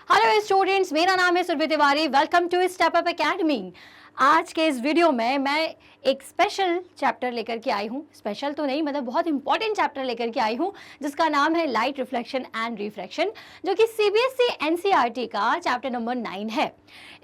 Hello students, मेरा नाम है Surabhi Tiwari. Welcome to Step Up Academy. आज के इस वीडियो में मैं एक स्पेशल चैप्टर लेकर के आई हूँ। स्पेशल तो नहीं, मतलब बहुत इंपॉर्टेंट चैप्टर लेकर के आई हूँ, जिसका नाम है लाइट रिफ्लेक्शन एंड रिफ्रैक्शन, जो कि सीबीएसई एनसीईआरटी का चैप्टर नंबर 9 है।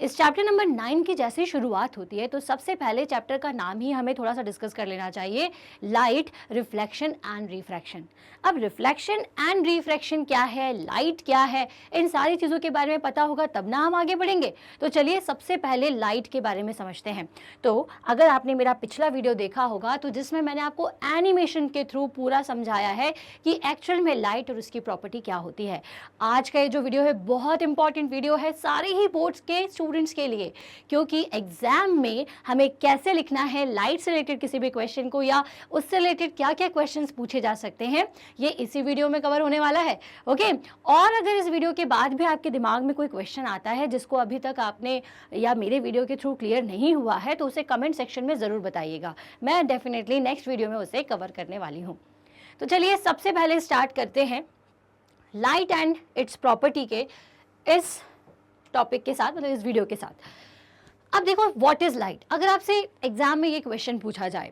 इस चैप्टर नंबर 9 की जैसे शुरुआत होती है तो सबसे पहले चैप्टर का नाम ही हमें थोड़ा सा डिस्कस कर लेना चाहिए, लाइट रिफ्लेक्शन एंड रिफ्रैक्शन। अब रिफ्लेक्शन एंड रिफ्रैक्शन क्या है, लाइट क्या है, इन सारी चीज़ों के बारे में पता होगा तब ना हम आगे बढ़ेंगे। तो चलिए सबसे पहले लाइट के बारे में समझते हैं। तो अगर आपने मेरा पिछला वीडियो देखा होगा तो जिसमें मैंने आपको एनिमेशन के थ्रू पूरा समझाया है कि एक्चुअल में लाइट और उसकी प्रॉपर्टी क्या होती है। आज का ये जो वीडियो है बहुत इंपॉर्टेंट वीडियो है सारे ही बोर्ड्स के स्टूडेंट्स के लिए, क्योंकि एग्जाम में हमें कैसे लिखना है लाइट से रिलेटेड किसी भी क्वेश्चन को, या उससे रिलेटेड क्या क्या क्वेश्चंस पूछे जा सकते हैं, ये इसी वीडियो में कवर होने वाला है। ओके, और अगर इस वीडियो के बाद भी आपके दिमाग में कोई क्वेश्चन आता है जिसको अभी तक आपने या मेरे वीडियो के थ्रू क्लियर नहीं हुआ है तो उसे कमेंट सेक्शन में ज़रूर बताइएगा। मैं डेफिनेटली नेक्स्ट वीडियो में उसे कवर करने वाली हूँ। तो चलिए सबसे पहले स्टार्ट करते हैं लाइट एंड इट्स प्रॉपर्टी के इस टॉपिक के साथ, मतलब इस वीडियो के साथ। अब देखो, व्हाट इज लाइट। अगर आपसे एग्जाम में ये क्वेश्चन पूछा जाए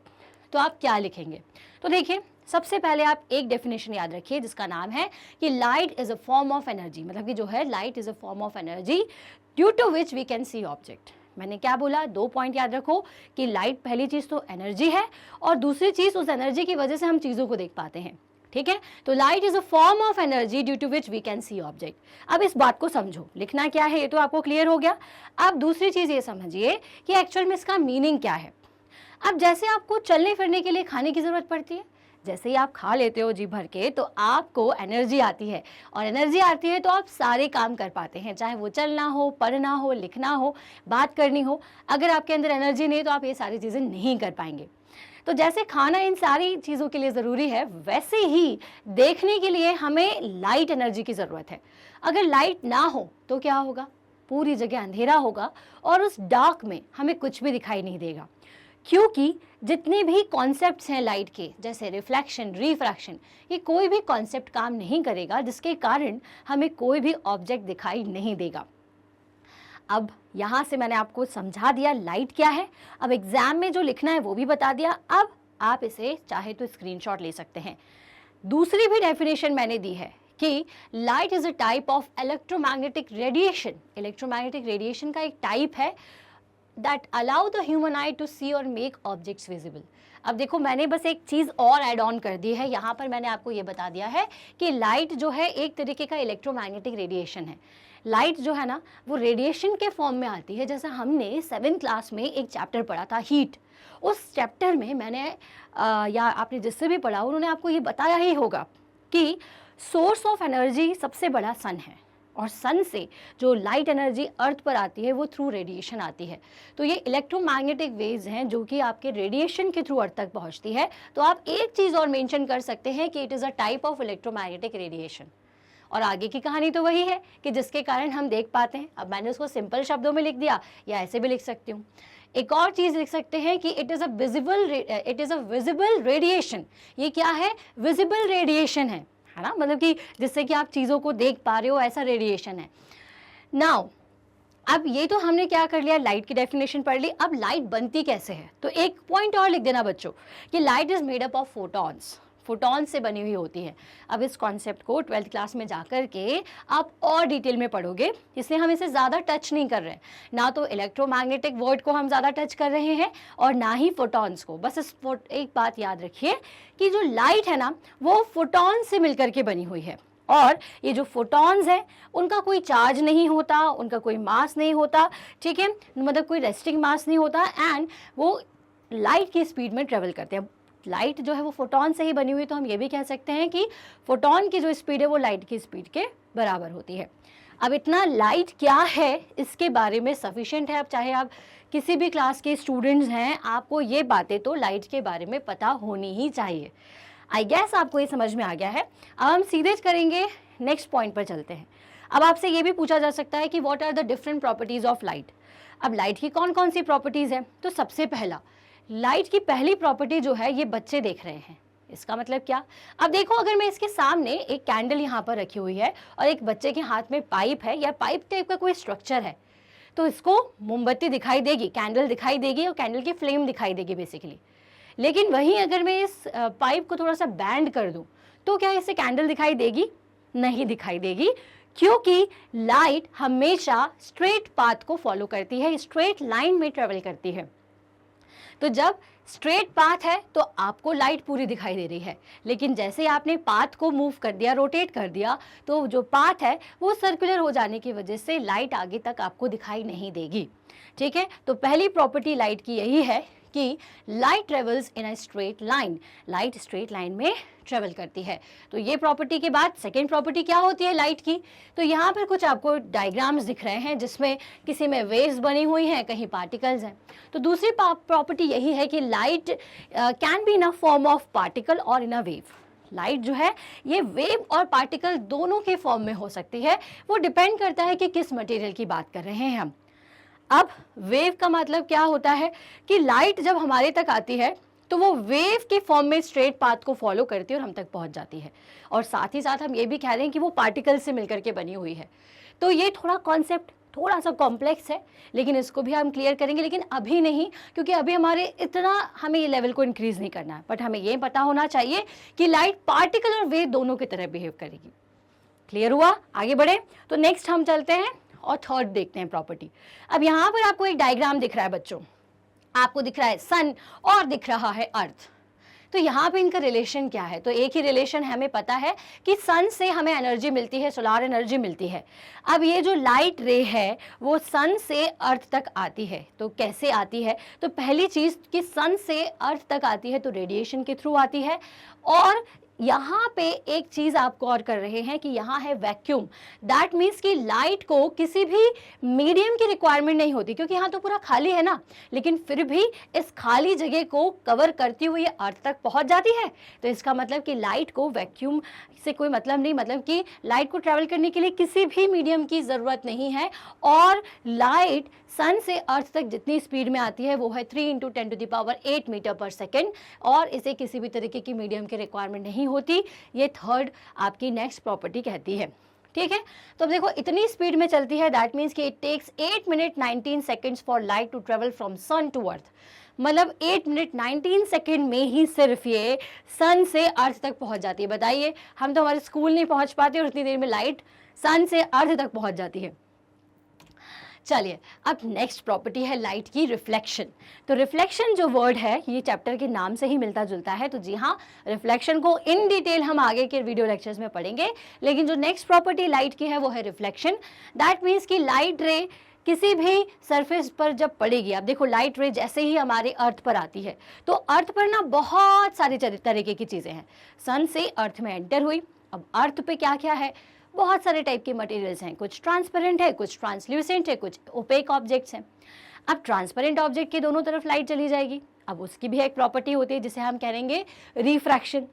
तो आप क्या लिखेंगे? तो देखिए, सबसे पहले आप एक डेफिनेशन याद रखिए जिसका नाम है कि light is a form of energy. मतलब कि जो है light is a form of energy due to which we can see object. मैंने क्या बोला? 2 पॉइंट याद रखो कि लाइट पहली चीज तो एनर्जी है और दूसरी चीज उस एनर्जी की वजह से हम चीजों को देख पाते हैं। ठीक है, तो light is a form of energy due to which we can see object. अब इस बात को समझो, लिखना क्या है ये तो आपको क्लियर हो गया। अब दूसरी चीज ये समझिए कि एक्चुअल में इसका मीनिंग क्या है। अब जैसे आपको चलने फिरने के लिए खाने की जरूरत पड़ती है, जैसे ही आप खा लेते हो जी भर के तो आपको एनर्जी आती है, और एनर्जी आती है तो आप सारे काम कर पाते हैं, चाहे वो चलना हो, पढ़ना हो, लिखना हो, बात करनी हो। अगर आपके अंदर एनर्जी नहीं तो आप ये सारी चीज़ें नहीं कर पाएंगे। तो जैसे खाना इन सारी चीज़ों के लिए ज़रूरी है, वैसे ही देखने के लिए हमें लाइट एनर्जी की ज़रूरत है। अगर लाइट ना हो तो क्या होगा? पूरी जगह अंधेरा होगा और उस डार्क में हमें कुछ भी दिखाई नहीं देगा, क्योंकि जितने भी कॉन्सेप्ट्स हैं लाइट के, जैसे रिफ्लेक्शन, रिफ्रैक्शन, ये कोई भी कॉन्सेप्ट काम नहीं करेगा जिसके कारण हमें कोई भी ऑब्जेक्ट दिखाई नहीं देगा। अब यहाँ से मैंने आपको समझा दिया लाइट क्या है। अब एग्जाम में जो लिखना है वो भी बता दिया। अब आप इसे चाहे तो स्क्रीनशॉट ले सकते हैं। दूसरी भी डेफिनेशन मैंने दी है कि light is a type of electromagnetic radiation. Electromagnetic radiation का एक टाइप है that allow the human eye to see और make objects visible। अब देखो, मैंने बस एक चीज़ और ऐड ऑन कर दी है। यहाँ पर मैंने आपको ये बता दिया है कि लाइट जो है एक तरीके का इलेक्ट्रोमैग्नेटिक रेडिएशन है। लाइट जो है ना, वो रेडिएशन के फॉर्म में आती है। जैसा हमने 7th क्लास में एक चैप्टर पढ़ा था, हीट। उस चैप्टर में मैंने या आपने जिससे भी पढ़ा उन्होंने आपको ये बताया ही होगा कि सोर्स ऑफ एनर्जी सबसे बड़ा सन है, और सन से जो लाइट एनर्जी अर्थ पर आती है वो थ्रू रेडिएशन आती है। तो ये इलेक्ट्रोमैग्नेटिक वेव्स हैं जो कि आपके रेडिएशन के थ्रू अर्थ तक पहुंचती है। तो आप एक चीज़ और मेंशन कर सकते हैं कि it is a type of electromagnetic radiation, और आगे की कहानी तो वही है कि जिसके कारण हम देख पाते हैं। अब मैंने उसको सिंपल शब्दों में लिख दिया, या ऐसे भी लिख सकती हूँ। एक और चीज़ लिख सकते हैं कि it is a visible radiation. ये क्या है? विजिबल रेडिएशन है ना, मतलब कि जिससे कि आप चीज़ों को देख पा रहे हो, ऐसा रेडिएशन है। नाउ अब ये तो हमने क्या कर लिया, लाइट की डेफिनेशन पढ़ ली। अब लाइट बनती कैसे है, तो एक पॉइंट और लिख देना बच्चों कि light is made up of photons. Photon से बनी हुई होती है। अब इस कॉन्सेप्ट को 12th क्लास में जाकर के आप और डिटेल में पढ़ोगे, इसलिए हम इसे ज़्यादा टच नहीं कर रहे हैं। ना तो इलेक्ट्रोमैग्नेटिक वर्ड को हम ज़्यादा टच कर रहे हैं और ना ही फोटॉन्स को। बस एक बात याद रखिए कि जो लाइट है ना, वो फोटॉन से मिलकर के बनी हुई है, और ये जो फोटॉन्स हैं उनका कोई चार्ज नहीं होता, उनका कोई मास नहीं होता। ठीक है, मतलब कोई रेस्टिंग मास नहीं होता, एंड वो लाइट की स्पीड में ट्रेवल करते हैं। लाइट जो है वो फोटॉन से ही बनी हुई, तो हम ये भी कह सकते हैं कि फोटॉन की जो स्पीड है वो लाइट की स्पीड के बराबर होती है। अब इतना लाइट क्या है इसके बारे में सफिशिएंट है। अब चाहे आप किसी भी क्लास के स्टूडेंट्स हैं, आपको ये बातें तो लाइट के बारे में पता होनी ही चाहिए। आई गेस आपको ये समझ में आ गया है। अब हम सीधे करेंगे, नेक्स्ट पॉइंट पर चलते हैं। अब आपसे ये भी पूछा जा सकता है कि what are the different properties of light. अब लाइट की कौन कौन सी प्रॉपर्टीज है, तो सबसे पहला, लाइट की पहली प्रॉपर्टी जो है, ये बच्चे देख रहे हैं, इसका मतलब क्या? अब देखो, अगर मैं इसके सामने एक कैंडल यहाँ पर रखी हुई है और एक बच्चे के हाथ में पाइप है या पाइप टाइप का कोई स्ट्रक्चर है, तो इसको मोमबत्ती दिखाई देगी, कैंडल दिखाई देगी और कैंडल की फ्लेम दिखाई देगी बेसिकली। लेकिन वहीं अगर मैं इस पाइप को थोड़ा सा बैंड कर दूं तो क्या इसे कैंडल दिखाई देगी? नहीं दिखाई देगी, क्योंकि लाइट हमेशा स्ट्रेट पाथ को फॉलो करती है, स्ट्रेट लाइन में ट्रेवल करती है। तो जब स्ट्रेट पाथ है तो आपको लाइट पूरी दिखाई दे रही है, लेकिन जैसे आपने पाथ को मूव कर दिया, रोटेट कर दिया, तो जो पाथ है वो सर्कुलर हो जाने की वजह से लाइट आगे तक आपको दिखाई नहीं देगी। ठीक है, तो पहली प्रॉपर्टी लाइट की यही है कि light travels in a straight line, light straight line में ट्रेवल करती है। तो ये प्रॉपर्टी के बाद सेकेंड प्रॉपर्टी क्या होती है लाइट की? तो यहाँ पर कुछ आपको डायग्राम्स दिख रहे हैं जिसमें किसी में वेव्स बनी हुई हैं, कहीं पार्टिकल्स हैं। तो दूसरी प्रॉपर्टी यही है कि light can be in a form of particle और इन अ वेव। लाइट जो है ये वेव और पार्टिकल दोनों के फॉर्म में हो सकती है, वो डिपेंड करता है कि किस मटेरियल की बात कर रहे हैं हम। अब वेव का मतलब क्या होता है कि लाइट जब हमारे तक आती है तो वो वेव के फॉर्म में स्ट्रेट पाथ को फॉलो करती है और हम तक पहुंच जाती है, और साथ ही साथ हम ये भी कह रहे हैं कि वो पार्टिकल से मिलकर के बनी हुई है। तो ये थोड़ा कॉन्सेप्ट थोड़ा सा कॉम्प्लेक्स है, लेकिन इसको भी हम क्लियर करेंगे, लेकिन अभी नहीं, क्योंकि अभी हमें ये लेवल को इंक्रीज नहीं करना है। बट हमें ये पता होना चाहिए कि लाइट पार्टिकल और वेव दोनों की तरह बिहेव करेगी। क्लियर हुआ? आगे बढ़े तो नेक्स्ट हम चलते हैं और थर्ड देखते हैं प्रॉपर्टी। अब यहाँ पर आपको एक डायग्राम दिख रहा है बच्चों, आपको दिख रहा है सन और दिख रहा है अर्थ। तो यहाँ पे इनका रिलेशन क्या है? तो एक ही रिलेशन हमें पता है कि सन से हमें एनर्जी मिलती है, सोलार एनर्जी मिलती है। अब ये जो लाइट रे है वो सन से अर्थ तक आती है। तो कैसे आती है? तो पहली चीज़ कि सन से अर्थ तक आती है तो रेडिएशन के थ्रू आती है, और यहाँ पे एक चीज आप गौर कर रहे हैं कि यहाँ है वैक्यूम। दैट मीन्स कि लाइट को किसी भी मीडियम की रिक्वायरमेंट नहीं होती, क्योंकि यहाँ तो पूरा खाली है ना, लेकिन फिर भी इस खाली जगह को कवर करती हुई अर्थ तक पहुँच जाती है। तो इसका मतलब कि लाइट को वैक्यूम से कोई मतलब नहीं, मतलब कि लाइट को ट्रैवल करने के लिए किसी भी मीडियम की ज़रूरत नहीं है। और लाइट सन से अर्थ तक जितनी स्पीड में आती है वो है 3 × 10⁸ मीटर पर सेकेंड, और इसे किसी भी तरीके की मीडियम की रिक्वायरमेंट नहीं होती। ये थर्ड आपकी नेक्स्ट प्रॉपर्टी कहती है। ठीक है, तो अब देखो इतनी स्पीड में चलती है, दैट मीन्स कि it takes 8 minute 19 seconds for light to travel from sun to earth. मतलब 8 मिनट 19 सेकेंड में ही सिर्फ ये सन से अर्थ तक पहुंच जाती है। बताइए, हम तो हमारे स्कूल नहीं पहुंच पाते और उतनी देर में लाइट सन से अर्थ तक पहुंच जाती है। चलिए, अब नेक्स्ट प्रॉपर्टी है लाइट की रिफ्लेक्शन। तो रिफ्लेक्शन जो वर्ड है ये चैप्टर के नाम से ही मिलता जुलता है। तो जी हाँ, रिफ्लेक्शन को इन डिटेल हम आगे के वीडियो लेक्चर्स में पढ़ेंगे, लेकिन जो नेक्स्ट प्रॉपर्टी लाइट की है वो है रिफ्लेक्शन। दैट मीन्स कि लाइट रे किसी भी सरफेस पर जब पड़ेगी, अब देखो लाइट रे जैसे ही हमारे अर्थ पर आती है तो अर्थ पर ना बहुत सारी तरीके की चीज़ें हैं। सन से अर्थ में एंटर हुई, अब अर्थ पे क्या क्या है? बहुत सारे टाइप के मटेरियल्स हैं, कुछ ट्रांसपेरेंट है, कुछ ट्रांसल्यूसेंट है, कुछ ओपेक ऑब्जेक्ट्स हैं। अब ट्रांसपेरेंट ऑब्जेक्ट के दोनों तरफ लाइट चली जाएगी, अब उसकी भी एक प्रॉपर्टी होती है जिसे हम कहेंगे रिफ्रैक्शन।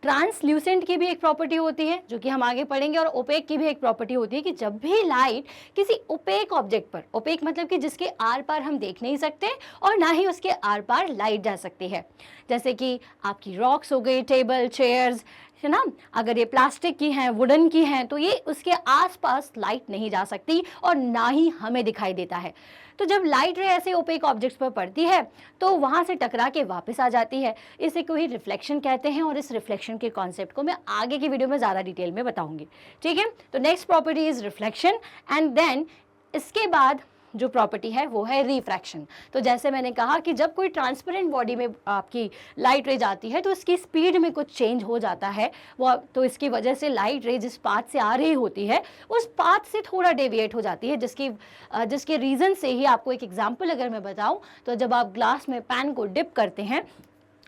ट्रांसल्यूसेंट की भी एक प्रॉपर्टी होती है जो कि हम आगे पढ़ेंगे, और ओपेक की भी एक प्रॉपर्टी होती है कि जब भी लाइट किसी ओपेक ऑब्जेक्ट पर, ओपेक मतलब कि जिसके आर पार हम देख नहीं सकते और ना ही उसके आर पार लाइट जा सकती है, जैसे कि आपकी रॉक्स हो गई, टेबल, चेयर्स, है ना, अगर ये प्लास्टिक की हैं, वुडन की हैं, तो ये उसके आसपास लाइट नहीं जा सकती और ना ही हमें दिखाई देता है। तो जब लाइट रे ऐसे ओपेक ऑब्जेक्ट्स पर पड़ती है तो वहाँ से टकरा के वापस आ जाती है, इसे कोई रिफ्लेक्शन कहते हैं, और इस रिफ्लेक्शन के कॉन्सेप्ट को मैं आगे की वीडियो में ज़्यादा डिटेल में बताऊंगी। ठीक है, तो next property is reflection, and then इसके बाद जो प्रॉपर्टी है वो है रिफ्रैक्शन। तो जैसे मैंने कहा कि जब कोई ट्रांसपेरेंट बॉडी में आपकी लाइट रे जाती है तो इसकी स्पीड में कुछ चेंज हो जाता है, वो तो इसकी वजह से लाइट रे जिस पाथ से आ रही होती है उस पाथ से थोड़ा डेविएट हो जाती है, जिसके रीज़न से ही आपको एक एग्जाम्पल अगर मैं बताऊँ तो जब आप ग्लास में पेन को डिप करते हैं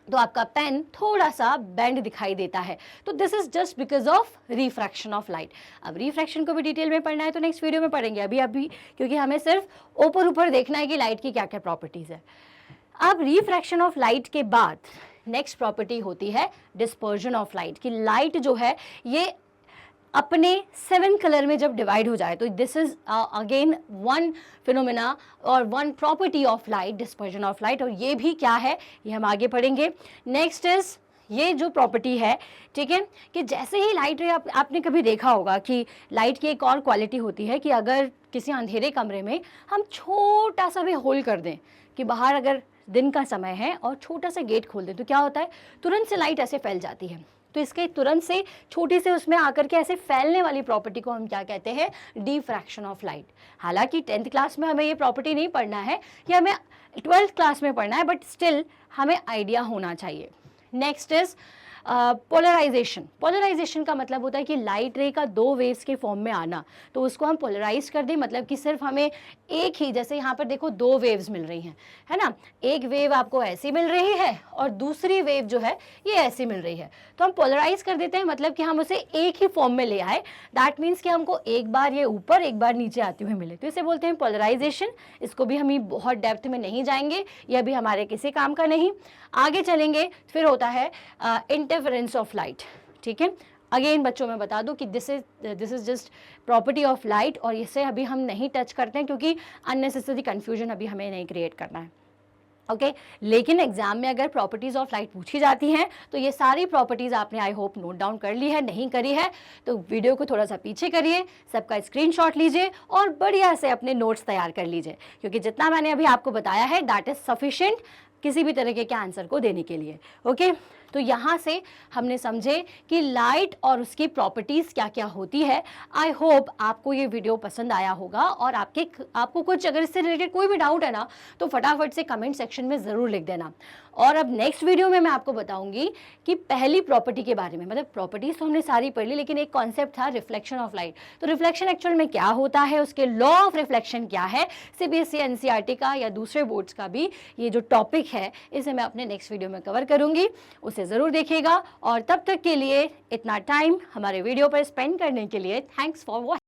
तो आपका पेन थोड़ा सा बेंड दिखाई देता है। तो this is just because of refraction of light. अब रिफ्रैक्शन को भी डिटेल में पढ़ना है तो नेक्स्ट वीडियो में पढ़ेंगे, अभी क्योंकि हमें सिर्फ ऊपर देखना है कि लाइट की क्या क्या प्रॉपर्टीज है। अब रिफ्रैक्शन ऑफ लाइट के बाद नेक्स्ट प्रॉपर्टी होती है डिस्पर्जन ऑफ लाइट, कि लाइट जो है ये अपने 7 कलर में जब डिवाइड हो जाए, तो this is again one phenomena और one property of light, dispersion of light. और ये भी क्या है ये हम आगे पढ़ेंगे। नेक्स्ट इज ये जो प्रॉपर्टी है, ठीक है, कि जैसे ही लाइट रे आपने कभी देखा होगा कि लाइट की एक और क्वालिटी होती है कि अगर किसी अंधेरे कमरे में हम छोटा सा भी होल कर दें, कि बाहर अगर दिन का समय है और छोटा सा गेट खोल दें, तो क्या होता है, तुरंत से लाइट ऐसे फैल जाती है। तो इसके तुरंत से छोटी से उसमें आकर के ऐसे फैलने वाली प्रॉपर्टी को हम क्या कहते हैं, डिफ्रैक्शन ऑफ लाइट। हालांकि 10th क्लास में हमें ये प्रॉपर्टी नहीं पढ़ना है, ये हमें 12th क्लास में पढ़ना है, बट स्टिल हमें आइडिया होना चाहिए। Next is polarisation. पोलराइजेशन का मतलब होता है कि लाइट रे का दो वेव्स के फॉर्म में आना, तो उसको हम पोलराइज कर दें, मतलब कि सिर्फ हमें एक ही, जैसे यहाँ पर देखो दो वेव्स मिल रही हैं, है ना, एक वेव आपको ऐसी मिल रही है और दूसरी वेव जो है ये ऐसी मिल रही है, तो हम पोलराइज कर देते हैं, मतलब कि हम उसे एक ही फॉर्म में ले आए। दैट मीन्स कि हमको एक बार ये ऊपर एक बार नीचे आते हुए मिले, तो इसे बोलते हैं पोलराइजेशन। इसको भी हम बहुत डेप्थ में नहीं जाएंगे, यह भी हमारे किसी काम का नहीं। आगे चलेंगे, फिर होता है इंटरफेरेंस ऑफ लाइट, ठीक है। अगेन बच्चों में बता दूं कि this is just property of light, और इसे अभी हम नहीं टच करते हैं क्योंकि अननेसेसरी कंफ्यूजन अभी हमें नहीं क्रिएट करना है, ओके। लेकिन एग्जाम में अगर प्रॉपर्टीज ऑफ लाइट पूछी जाती हैं तो ये सारी प्रॉपर्टीज आपने आई होप नोट डाउन कर ली है, नहीं करी है तो वीडियो को थोड़ा सा पीछे करिए, सबका स्क्रीनशॉट लीजिए और बढ़िया से अपने नोट्स तैयार कर लीजिए, क्योंकि जितना मैंने अभी आपको बताया है दैट इज सफिशिएंट किसी भी तरीके के आंसर को देने के लिए, ओके। तो यहाँ से हमने समझे कि लाइट और उसकी प्रॉपर्टीज़ क्या क्या होती है। आई होप आपको ये वीडियो पसंद आया होगा, और आपको कुछ अगर इससे रिलेटेड कोई भी डाउट है ना तो फटाफट से कमेंट सेक्शन में ज़रूर लिख देना। और अब नेक्स्ट वीडियो में मैं आपको बताऊंगी कि पहली प्रॉपर्टी के बारे में, मतलब प्रॉपर्टीज़ तो हमने सारी पढ़ ली, लेकिन एक कॉन्सेप्ट था रिफ्लेक्शन ऑफ लाइट। तो रिफ्लेक्शन एक्चुअल में क्या होता है, उसके लॉ ऑफ रिफ्लेक्शन क्या है, सीबीएसई एनसीईआरटी का या दूसरे बोर्ड्स का भी ये जो टॉपिक है इसे मैं अपने नेक्स्ट वीडियो में कवर करूंगी, उसे ज़रूर देखिएगा। और तब तक के लिए इतना टाइम हमारे वीडियो पर स्पेंड करने के लिए थैंक्स फॉर वॉचिंग।